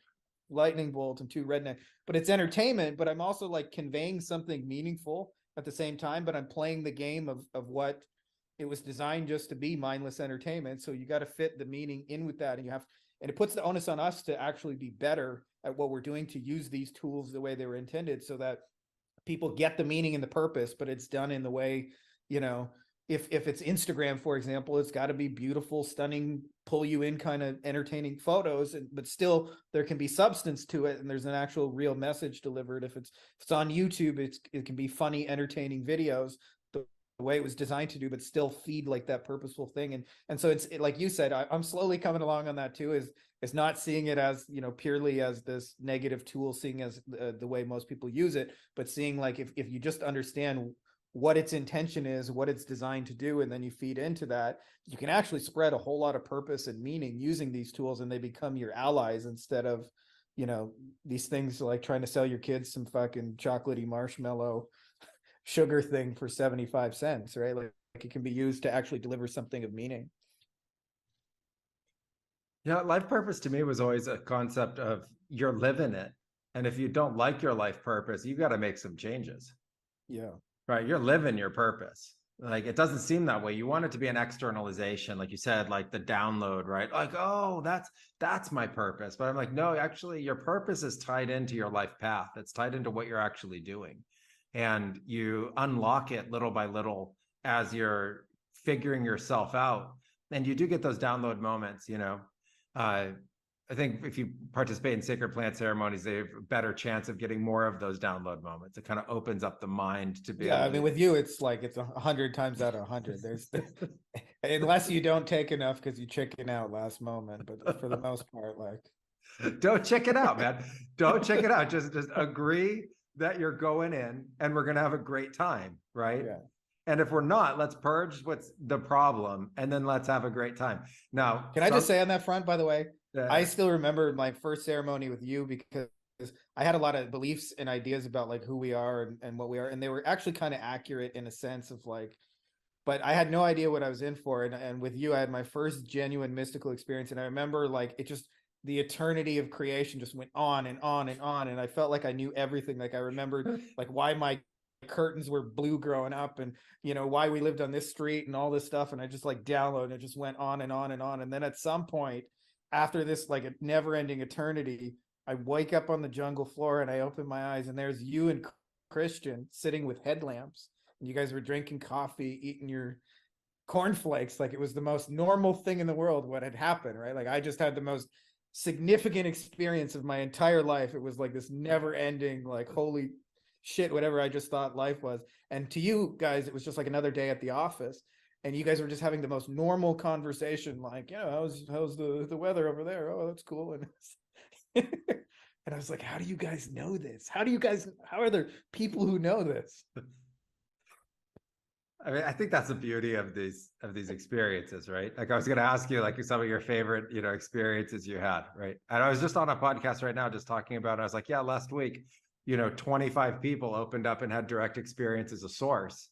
Speaker 2: lightning bolt and two redneck. But it's entertainment, but I'm also like conveying something meaningful at the same time, but I'm playing the game of what it was designed just to be, mindless entertainment. So you got to fit the meaning in with that. And it puts the onus on us to actually be better at what we're doing, to use these tools the way they were intended, so that people get the meaning and the purpose, but it's done in the way, if it's Instagram, for example, it's got to be beautiful, stunning, pull you in kind of entertaining photos, but still there can be substance to it. And there's an actual real message delivered. If it's on YouTube, it can be funny, entertaining videos, the way it was designed to do, but still feed like that purposeful thing. And so it's like you said, I'm slowly coming along on that too, is not seeing it as, purely as this negative tool, seeing as the way most people use it, but seeing like, if you just understand what its intention is, what it's designed to do, and then you feed into that, you can actually spread a whole lot of purpose and meaning using these tools, and they become your allies instead of, these things like trying to sell your kids some fucking chocolatey marshmallow sugar thing for 75 cents, right? Like it can be used to actually deliver something of meaning.
Speaker 1: Yeah, life purpose to me was always a concept of you're living it. And if you don't like your life purpose, you got to make some changes.
Speaker 2: Yeah.
Speaker 1: Right. You're living your purpose. Like it doesn't seem that way. You want it to be an externalization, like you said, like the download, right? Like, oh, that's my purpose. But I'm like, no, actually, your purpose is tied into your life path. It's tied into what you're actually doing. And you unlock it little by little as you're figuring yourself out. And you do get those download moments, I think if you participate in sacred plant ceremonies, they have a better chance of getting more of those download moments. It kind of opens up the mind to be able to...
Speaker 2: with you, it's like it's 100 times out of 100. There's unless you don't take enough because you chicken out last moment, but for the most part, like
Speaker 1: don't check it out, man. Don't check it out. Just agree that you're going in and we're going to have a great time, right?
Speaker 2: Yeah.
Speaker 1: And if we're not, let's purge what's the problem and then let's have a great time. Now,
Speaker 2: can I just say on that front, by the way, I still remember my first ceremony with you because I had a lot of beliefs and ideas about like who we are and what we are. And they were actually kind of accurate in a sense of like, but I had no idea what I was in for. And with you, I had my first genuine mystical experience. And I remember like, it just, the eternity of creation just went on and on and on. And I felt like I knew everything. Like I remembered like why my curtains were blue growing up and, why we lived on this street and all this stuff. And I just like downloaded, it just went on and on and on. And then at some point after this, like a never ending eternity, I wake up on the jungle floor and I open my eyes and there's you and Christian sitting with headlamps. And you guys were drinking coffee, eating your cornflakes. Like it was the most normal thing in the world what had happened, right? Like I just had the most significant experience of my entire life. It was like this never ending, like, holy shit, whatever I just thought life was. And to you guys, it was just like another day at the office. And you guys were just having the most normal conversation, like, how's the weather over there? Oh, that's cool. And and I was like, how do you guys know this? How are there people who know this?
Speaker 1: I mean, I think that's the beauty of these experiences, right? Like I was going to ask you, like some of your favorite, experiences you had, right? And I was just on a podcast right now, just talking about. I was like, yeah, last week, 25 people opened up and had direct experience as a source,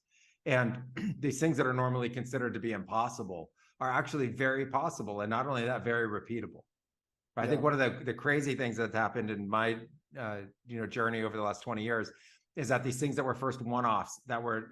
Speaker 1: and these things that are normally considered to be impossible are actually very possible, and not only that, very repeatable. I think one of the crazy things that's happened in my journey over the last 20 years is that these things that were first one-offs that were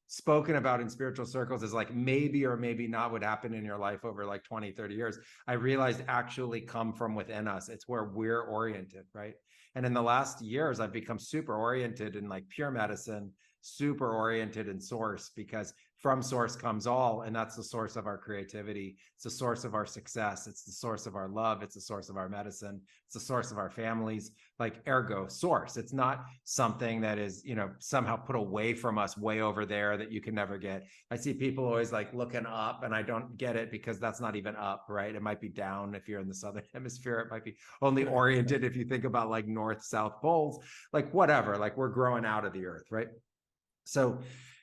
Speaker 1: spoken about in spiritual circles as like maybe or maybe not would happen in your life over like 20, 30 years, I realized actually come from within us. It's where we're oriented, right? And in the last years, I've become super oriented in like pure medicine, super oriented in source, because from source comes all, and that's the source of our creativity. It's the source of our success. It's the source of our love. It's the source of our medicine. It's the source of our families, like ergo source. It's not something that is, somehow put away from us way over there that you can never get. I see people always like looking up, and I don't get it, because that's not even up, right? It might be down if you're in the Southern hemisphere. It might be only oriented if you think about like north, south poles, like whatever, like we're growing out of the earth, right? So,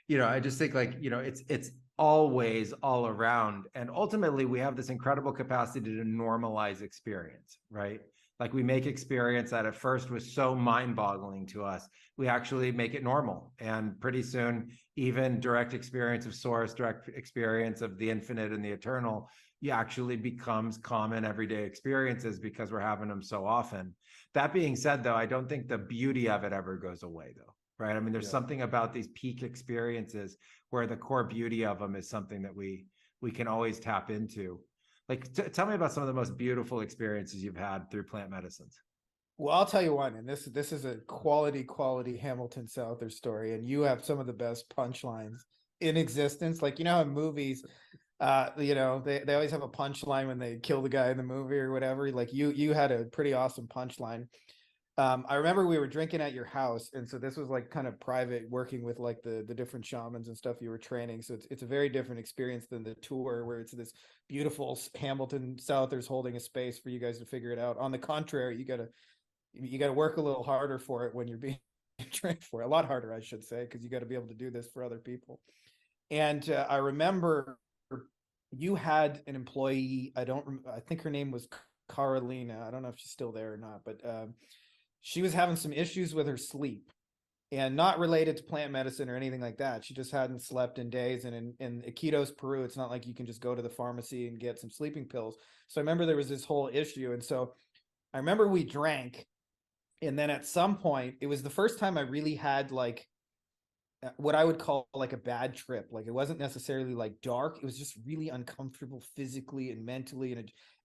Speaker 1: I just think like, it's always all around. And ultimately, we have this incredible capacity to normalize experience, right? Like we make experience that at first was so mind-boggling to us, we actually make it normal. And pretty soon, even direct experience of source, direct experience of the infinite and the eternal, actually becomes common everyday experiences because we're having them so often. That being said, though, I don't think the beauty of it ever goes away, though. Right. I mean, there's something about these peak experiences where the core beauty of them is something that we can always tap into. Like, tell me about some of the most beautiful experiences you've had through plant medicines.
Speaker 2: Well, I'll tell you one, and this is a quality Hamilton Souther story, and you have some of the best punchlines in existence. Like, how in movies, they always have a punchline when they kill the guy in the movie or whatever. Like you had a pretty awesome punchline. I remember we were drinking at your house, and so this was like kind of private, working with like the different shamans and stuff you were training. So it's a very different experience than the tour, where it's this beautiful Hamilton Southers holding a space for you guys to figure it out. On the contrary, you gotta work a little harder for it when you're being trained for it. A lot harder, I should say, because you got to be able to do this for other people. And I remember you had an employee. I think her name was Carolina. I don't know if she's still there or not, but she was having some issues with her sleep, and not related to plant medicine or anything like that. She just hadn't slept in days. And in Iquitos, Peru, it's not like you can just go to the pharmacy and get some sleeping pills. So I remember there was this whole issue. And so I remember we drank, and then at some point, it was the first time I really had like what I would call like a bad trip. Like it wasn't necessarily like dark. It was just really uncomfortable physically and mentally.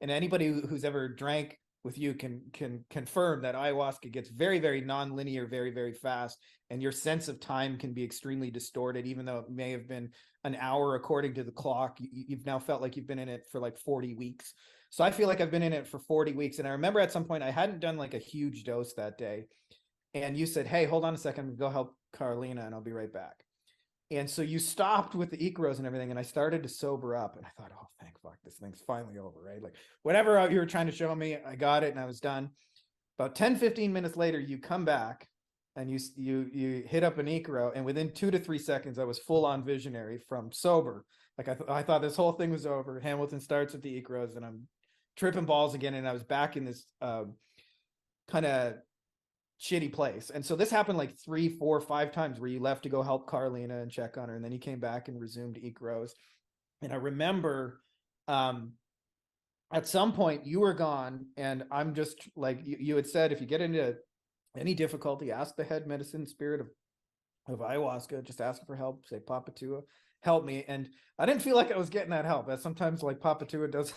Speaker 2: And anybody who's ever drank with you can confirm that ayahuasca gets very, very non-linear, very, very fast. And your sense of time can be extremely distorted, even though it may have been an hour according to the clock. You've now felt like you've been in it for like 40 weeks. So I feel like I've been in it for 40 weeks. And I remember at some point I hadn't done like a huge dose that day. And you said, hey, hold on a second, go help Carolina and I'll be right back. And so you stopped with the Icros and everything, and I started to sober up, and I thought, oh, thank fuck, this thing's finally over, right? Like whatever you were trying to show me, I got it and I was done. About 10, 15 minutes later, you come back and you hit up an Icro, and within 2 to 3 seconds, I was full on visionary from sober. Like I thought this whole thing was over. Hamilton starts with the Icros, and I'm tripping balls again, and I was back in this kind of shitty place. And so this happened like 3, 4, 5 times, where you left to go help Carolina and check on her, and then you came back and resumed Icros. And I remember at some point you were gone, and I'm just like, you had said, if you get into any difficulty, ask the head medicine spirit of ayahuasca, just ask for help, say, Papa Tua, help me. And I didn't feel like I was getting that help. As sometimes like Papa Tua does,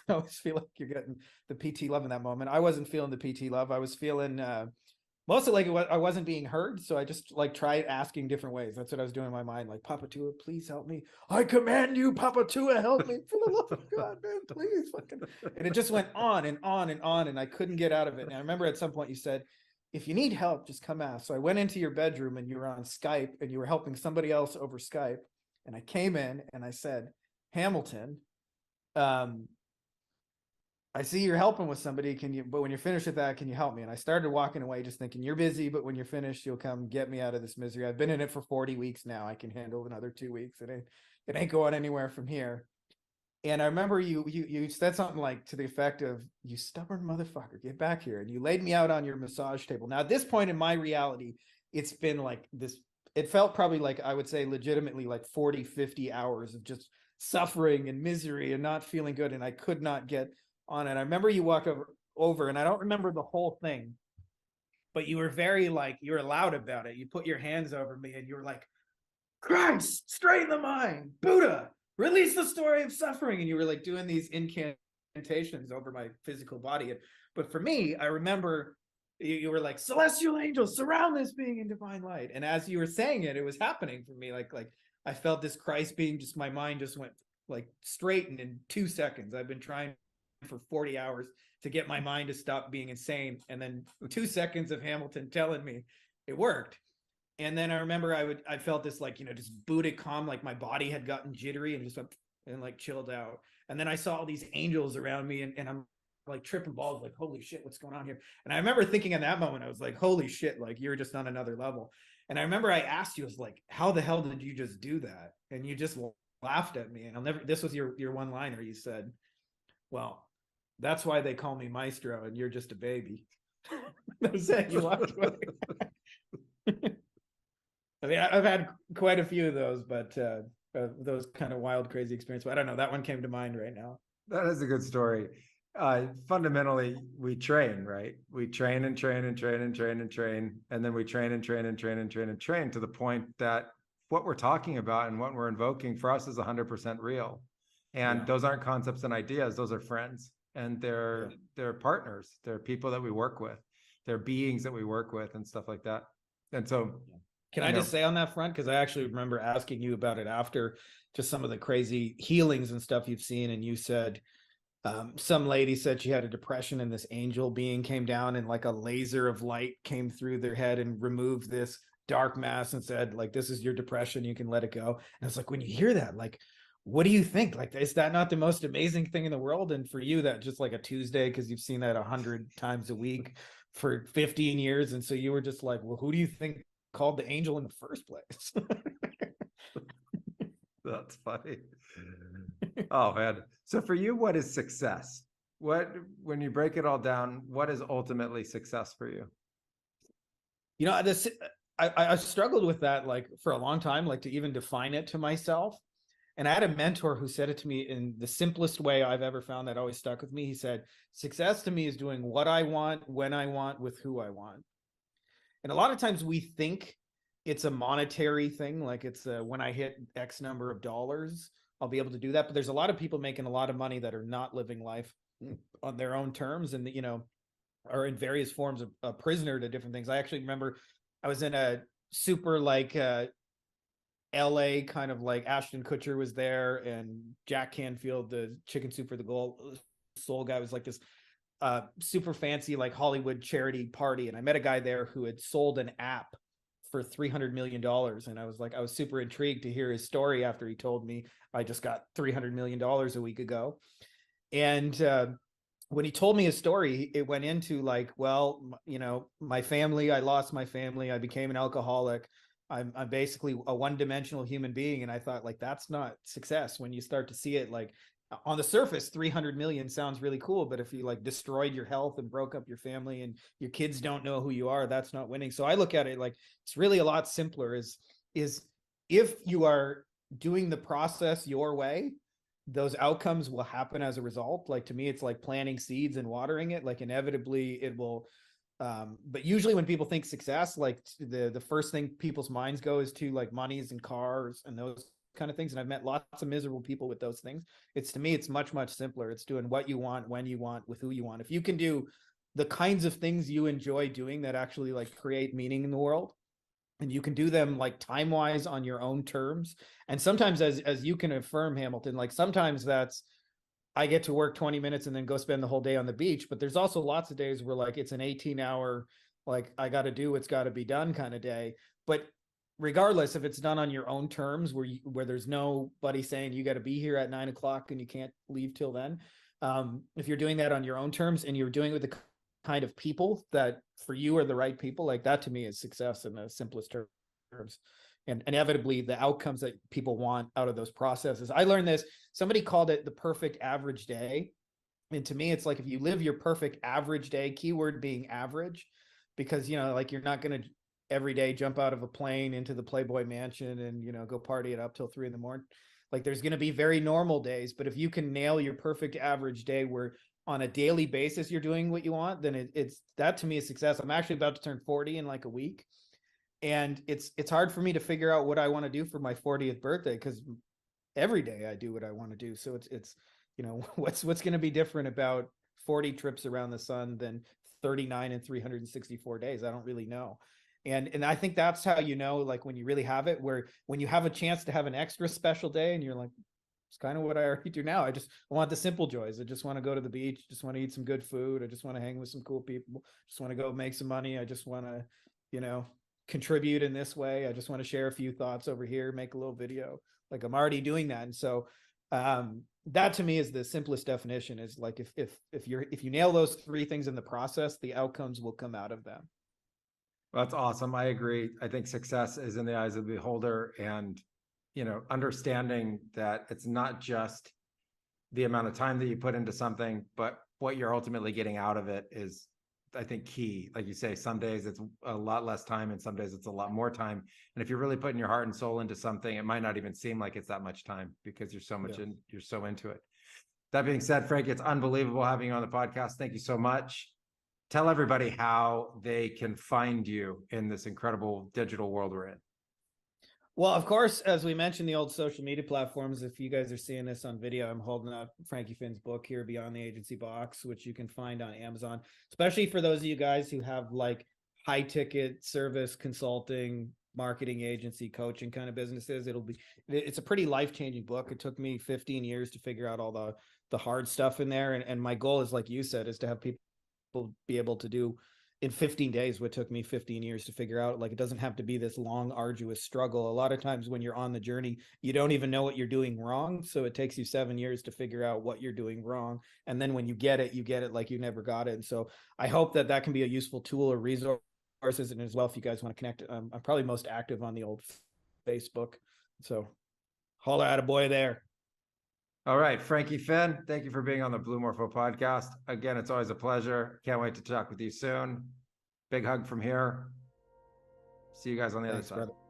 Speaker 2: I always feel like you're getting the PT love in that moment. I wasn't feeling the PT love. I was feeling mostly like I wasn't being heard. So I just like tried asking different ways. That's what I was doing in my mind. Like, Papa Tua, please help me. I command you, Papa Tua, help me. For the love of God, man, please. And it just went on and on and on. And I couldn't get out of it. And I remember at some point you said, if you need help, just come ask. So I went into your bedroom, and you were on Skype, and you were helping somebody else over Skype. And I came in and I said, Hamilton, I see you're helping with somebody. But when you're finished with that, can you help me? And I started walking away just thinking, you're busy, but when you're finished, you'll come get me out of this misery. I've been in it for 40 weeks now. I can handle another 2 weeks. It ain't going anywhere from here. And I remember you said something like to the effect of, you stubborn motherfucker, get back here. And you laid me out on your massage table. Now, at this point in my reality, it's been like this, it felt probably like, I would say legitimately like 40, 50 hours of just suffering and misery and not feeling good. And I could not get on it. I remember you walked over, and I don't remember the whole thing, but you were very like, you were loud about it. You put your hands over me and you were like, Christ, straighten the mind, Buddha, release the story of suffering. And you were like doing these incantations over my physical body. But for me, I remember you were like, celestial angels surround this being in divine light. And as you were saying it, it was happening for me. Like I felt this Christ being, just my mind just went like straightened in 2 seconds. I've been trying for 40 hours to get my mind to stop being insane. And then 2 seconds of Hamilton telling me it worked. And then I remember I felt this like, just Buddhic calm, like my body had gotten jittery and just went and like chilled out. And then I saw all these angels around me and I'm like tripping balls, like, holy shit, what's going on here? And I remember thinking in that moment, I was like, holy shit, like you're just on another level. And I remember I asked you, I was like, how the hell did you just do that? And you just laughed at me. And this was your one liner. You said, well, that's why they call me Maestro and you're just a baby. That was it. You walked away. I mean, I've had quite a few of those, but those kind of wild, crazy experiences. But I don't know. That one came to mind right now.
Speaker 1: That is a good story. Fundamentally, we train, right? We train and train and train and train and train. And then we train and train and train and train and train to the point that what we're talking about and what we're invoking for us is 100% real. And those aren't concepts and ideas. Those are friends. And they're partners. They're people that we work with. They're beings that we work with and stuff like that. And so,
Speaker 2: can I just say on that front, because I actually remember asking you about it after just some of the crazy healings and stuff you've seen, and you said some lady said she had a depression and this angel being came down and like a laser of light came through their head and removed this dark mass and said, like, this is your depression, you can let it go. And it's like, when you hear that, like, what do you think? Like, is that not the most amazing thing in the world? And for you, that just like a Tuesday, because you've seen that 100 times a week for 15 years. And so you were just like, well, who do you think called the angel in the first place?
Speaker 1: That's funny. Oh man. So for you, what is success? When you break it all down, what is ultimately success for you?
Speaker 2: I struggled with that like for a long time, like to even define it to myself. And I had a mentor who said it to me in the simplest way I've ever found that always stuck with me. He said, success to me is doing what I want, when I want, with who I want. And a lot of times we think it's a monetary thing, like it's when I hit X number of dollars, I'll be able to do that. But there's a lot of people making a lot of money that are not living life on their own terms and, are in various forms of a prisoner to different things. I actually remember I was in a super like LA kind of like Ashton Kutcher was there and Jack Canfield, the Chicken Soup for the Soul guy, was like this super fancy like Hollywood charity party. And I met a guy there who had sold an app for $300 million. And I was super intrigued to hear his story after he told me I just got $300 million a week ago. And when he told me his story, it went into like, well, my family, I lost my family. I became an alcoholic. I'm basically a one-dimensional human being. And I thought, like, that's not success. When you start to see it, like, on the surface, 300 million sounds really cool. But if you like destroyed your health and broke up your family and your kids don't know who you are, that's not winning. So I look at it like it's really a lot simpler is if you are doing the process your way, those outcomes will happen as a result. Like, to me, it's like planting seeds and watering it, like inevitably it will. But usually when people think success, like the first thing people's minds go is to like monies and cars and those kind of things. And I've met lots of miserable people with those things. To me, it's much, much simpler. It's doing what you want, when you want, with who you want. If you can do the kinds of things you enjoy doing that actually like create meaning in the world, and you can do them like time-wise on your own terms. And sometimes as you can affirm, Hamilton, like sometimes that's, I get to work 20 minutes and then go spend the whole day on the beach. But there's also lots of days where like it's an 18-hour, like I got to do what's got to be done kind of day. But regardless, if it's done on your own terms, where there's nobody saying you got to be here at 9 o'clock and you can't leave till then, If you're doing that on your own terms and you're doing it with the kind of people that for you are the right people, like that to me is success in the simplest terms. And inevitably the outcomes that people want out of those processes. I learned this, somebody called it the perfect average day. And to me, it's like if you live your perfect average day, keyword being average, because, you know, like you're not going to every day jump out of a plane into the Playboy mansion and, you know, go party it up till 3 a.m. Like there's going to be very normal days, but if you can nail your perfect average day where on a daily basis you're doing what you want, then it's that to me is success. I'm actually about to turn 40 in like a week. And it's hard for me to figure out what I want to do for my 40th birthday because every day I do what I want to do. So it's you know, what's going to be different about 40 trips around the sun than 39 and 364 days? I don't really know. And I think that's how, you know, like when you really have it, where when you have a chance to have an extra special day and you're like, it's kind of what I already do now. I want the simple joys. I just want to go to the beach. Just want to eat some good food. I just want to hang with some cool people. Just want to go make some money. I just want to, you know, contribute in this way. I just want to share a few thoughts over here, make a little video. Like I'm already doing that. And so, that to me is the simplest definition, is like, if you nail those 3 things in the process, the outcomes will come out of them.
Speaker 1: That's awesome. I agree. I think success is in the eyes of the beholder, and, you know, understanding that it's not just the amount of time that you put into something, but what you're ultimately getting out of it is, I think, key. Like you say, some days it's a lot less time and some days it's a lot more time. And if you're really putting your heart and soul into something, it might not even seem like it's that much time because you're so much you're so into it. That being said, Frank, it's unbelievable having you on the podcast. Thank you so much. Tell everybody how they can find you in this incredible digital world we're in.
Speaker 2: Well, of course, as we mentioned, the old social media platforms. If you guys are seeing this on video, I'm holding up Frankie Fihn's book here, Beyond the Agency Box, which you can find on Amazon, especially for those of you guys who have like high ticket service consulting, marketing agency, coaching kind of businesses. It's a pretty life-changing book. It took me 15 years to figure out all the hard stuff in there. And my goal is, like you said, is to have people be able to do in 15 days what took me 15 years to figure out. Like, it doesn't have to be this long, arduous struggle. A lot of times when you're on the journey, you don't even know what you're doing wrong. So it takes you 7 years to figure out what you're doing wrong. And then when you get it like you never got it. And so I hope that can be a useful tool or resources. And as well, if you guys want to connect, I'm probably most active on the old Facebook. So holla at a boy there.
Speaker 1: All right, Frankie Fihn, thank you for being on the Blue Morpho Podcast. Again, it's always a pleasure. Can't wait to talk with you soon. Big hug from here. See you guys on the other side. Brother.